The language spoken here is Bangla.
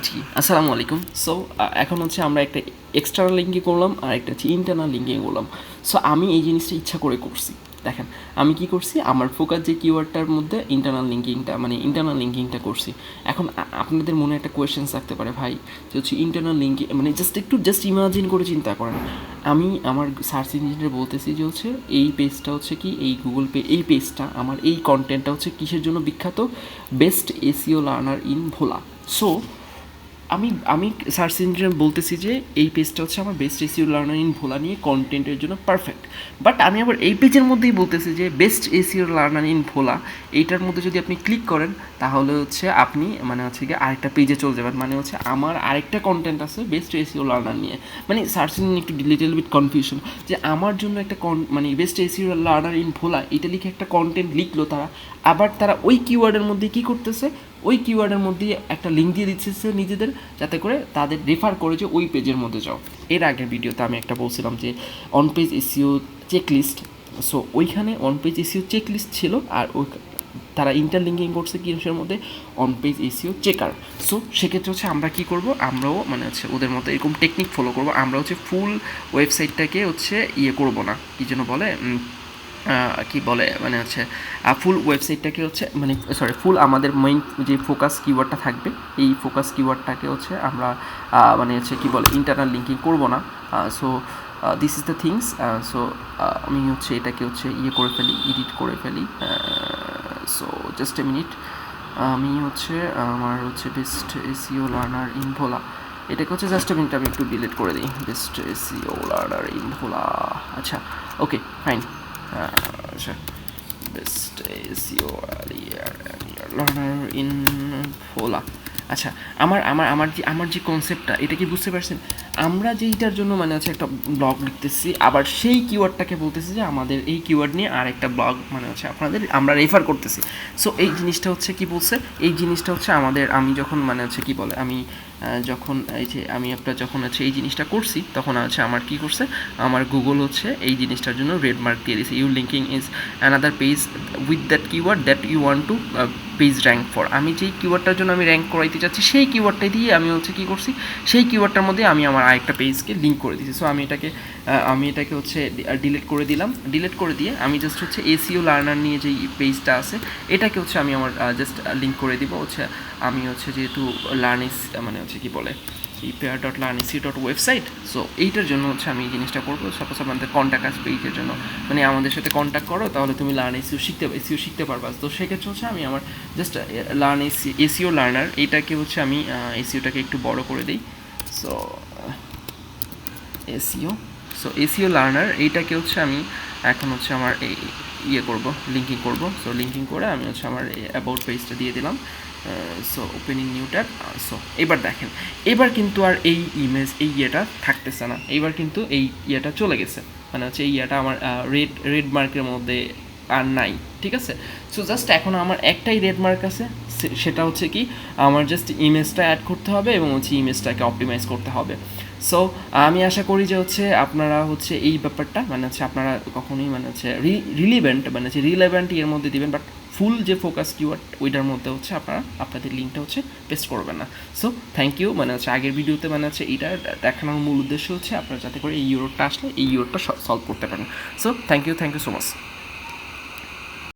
জি, আসসালামু আলাইকুম। সো এখন হচ্ছে আমরা একটা এক্সটার্নাল লিঙ্কিং করলাম আর একটা হচ্ছে ইন্টারনাল লিঙ্কিং করলাম। সো আমি এই জিনিসটা ইচ্ছা করে করছি। দেখেন আমি কি করছি, আমার ফোকাস যে কিওয়ার্ডটার মধ্যে ইন্টারনাল লিঙ্কিংটা করছি। এখন আপনাদের মনে একটা কোয়েশ্চেন থাকতে পারে, ভাই যে হচ্ছে ইন্টারনাল লিঙ্কিং মানে জাস্ট ইমাজিন করে চিন্তা করেন, আমি আমার সার্চ ইঞ্জিনে বলতেছি যে হচ্ছে এই পেজটা হচ্ছে কি, এই গুগল পে এই পেজটা আমার এই কন্টেন্টটা হচ্ছে কিসের জন্য বিখ্যাত, best SEO learner in Bhola. So আমি আমি সার্চ ইঞ্জিনে বলতেছি যে এই পেজটা হচ্ছে আমার বেস্ট এসিও লার্নার ইন ভোলা নিয়ে কন্টেন্টের জন্য পারফেক্ট। বাট আমি আবার এই পেজের মধ্যেই বলতেছি যে বেস্ট এসিও লার্নার ইন ভোলা, এইটার মধ্যে যদি আপনি ক্লিক করেন তাহলে হচ্ছে আপনি মানে হচ্ছে গিয়ে আরেকটা পেজে চলে যাবেন, মানে হচ্ছে আমার আরেকটা কন্টেন্ট আছে বেস্ট এসিও লার্নার নিয়ে। মানে সার্চ ইঞ্জিন একটু লিটল বিট কনফিউশন যে আমার জন্য একটা মানে বেস্ট এসিও লার্নার ইন ভোলা এটা লিখে একটা কন্টেন্ট লিখলো তারা, আবার তারা ওই কিওয়ার্ডের মধ্যে কী করতেছে, ওই কিওয়ার্ডের মধ্যে একটা লিঙ্ক দিয়ে দিচ্ছে নিজেদের, যাতে করে তাদের রেফার করে যে ওই পেজের মধ্যে যাও। এর আগের ভিডিওতে আমি একটা বলছিলাম যে on page SEO checklist. So ওইখানে অন পেজ এসইও চেকলিস্ট ছিল, আর ওই তারা ইন্টারলিঙ্কিং করছে কিসের মধ্যে, on page SEO checker. So সেক্ষেত্রে হচ্ছে আমরা কী করব, আমরাও মানে হচ্ছে ওদের মতো এরকম টেকনিক ফলো করব। আমরা হচ্ছে ফুল ওয়েবসাইটটাকে হচ্ছে করব না, কী যেন বলে, কি বলে মানে হচ্ছে ফুল ওয়েবসাইটটাকে হচ্ছে মানে ফুল আমাদের মেইন যে ফোকাস কিওয়ার্ডটা থাকবে, এই ফোকাস কিওয়ার্ডটাকে হচ্ছে আমরা মানে হচ্ছে কি বলে ইন্টারনাল লিঙ্কিং করব না। So this is the things. So আমি হচ্ছে এটাকে হচ্ছে করে ফেলি, এডিট করে ফেলি। সো জাস্ট এ মিনিট, আমি হচ্ছে আমার হচ্ছে বেস্ট এসইও লার্নার ইন ভোলা, এটাকে হচ্ছে জাস্ট এ মিনিট আমি একটু ডিলিট করে দিই, বেস্ট এসইও লার্নার ইন ভোলা। আচ্ছা, ওকে ফাইন। আচ্ছা, বেস্ট এসইও লার্নার ইন ভোলা। আচ্ছা, আমার যে কনসেপ্টটা, এটা কি বুঝতে পারছেন? আমরা যেইটার জন্য মানে হচ্ছে একটা ব্লগ লিখতেছি, আবার সেই কিওয়ার্ডটাকে বলতেছি যে আমাদের এই কিওয়ার্ড নিয়ে আর একটা ব্লগ মানে হচ্ছে আমরা রেফার করতেছি। সো এই জিনিসটা হচ্ছে কি বলছে, এই জিনিসটা হচ্ছে আমি যখন মানে হচ্ছে কি বলে যখন যখন হচ্ছে এই জিনিসটা করছি, তখন হচ্ছে আমার কি করছে, আমার গুগল হচ্ছে এই জিনিসটার জন্য রেড মার্ক দিয়ে দিয়েছে, you linking is another page with that keyword that you want to page rank for. আমি যেই কিওয়ার্ডটার জন্য আমি র্যাঙ্ক করাইতে চাচ্ছি, সেই কিওয়ার্ডটাই দিয়ে আমি হচ্ছে কী করছি, সেই কিওয়ার্ডটার মধ্যে আমি আমার আরেকটা পেজকে লিঙ্ক করে দিয়েছি। সো আমি এটাকে হচ্ছে ডিলিট করে দিলাম। ডিলিট করে দিয়ে আমি জাস্ট হচ্ছে এসইও লার্নার নিয়ে যেই পেজটা আছে, এটাকে হচ্ছে আমি আমার জাস্ট লিঙ্ক করে দিব হচ্ছে, আমি হচ্ছে যেহেতু লার্নিস মানে হচ্ছে কি বলে repair.learnecy.website। সো এইটার জন্য হচ্ছে আমি এই জিনিসটা করবো। সাপোজ আমাদের কন্ট্যাক্ট আসবে এইটার জন্য, মানে আমাদের সাথে কন্ট্যাক্ট করো তাহলে তুমি লার্ন এসইও শিখতে পারবা। তো সেক্ষেত্রে হচ্ছে আমি আমার জাস্ট এসইও লার্নার এইটাকে হচ্ছে আমি এসইওটাকে একটু বড় করে দিই। সো এসইও এসইও লার্নার এইটাকে হচ্ছে আমি এখন হচ্ছে আমার করব, লিঙ্কিং করব। সো লিঙ্কিং করে আমি হচ্ছে আমার অ্যাবাউট পেজটা দিয়ে দিলাম। So opening new tab. So এবার দেখেন, এবার কিন্তু আর এই ইমেজ ইয়েটা থাকতেছে না, এবার কিন্তু এই ইয়েটা চলে গেছে, মানে হচ্ছে এই ইয়েটা আমার রেড মার্কের মধ্যে আর নাই। ঠিক আছে, সো জাস্ট এখন আমার একটাই রেড মার্ক আছে, সেটা হচ্ছে কি আমার জাস্ট ইমেজটা অ্যাড করতে হবে এবং হচ্ছে ইমেজটাকে অপটিমাইজ করতে হবে। সো আমি আশা করি যে হচ্ছে আপনারা হচ্ছে এই ব্যাপারটা মানে হচ্ছে আপনারা কখনোই মানে হচ্ছে রিলেভেন্ট এর মধ্যে দিবেন, বাট ফুল যে ফোকাস কিওয়ার্ড ওইটার মধ্যে হচ্ছে আপনারা আপনাদের লিঙ্কটা হচ্ছে পেস্ট করবেন না। So thank you. মানে হচ্ছে আগের ভিডিওতে মানে হচ্ছে এইটা দেখানোর মূল উদ্দেশ্য হচ্ছে আপনারা যাতে করে এই ইউরোডটা আসলে এই ইউরোডটা সলভ করতে পারেন। So thank you so much.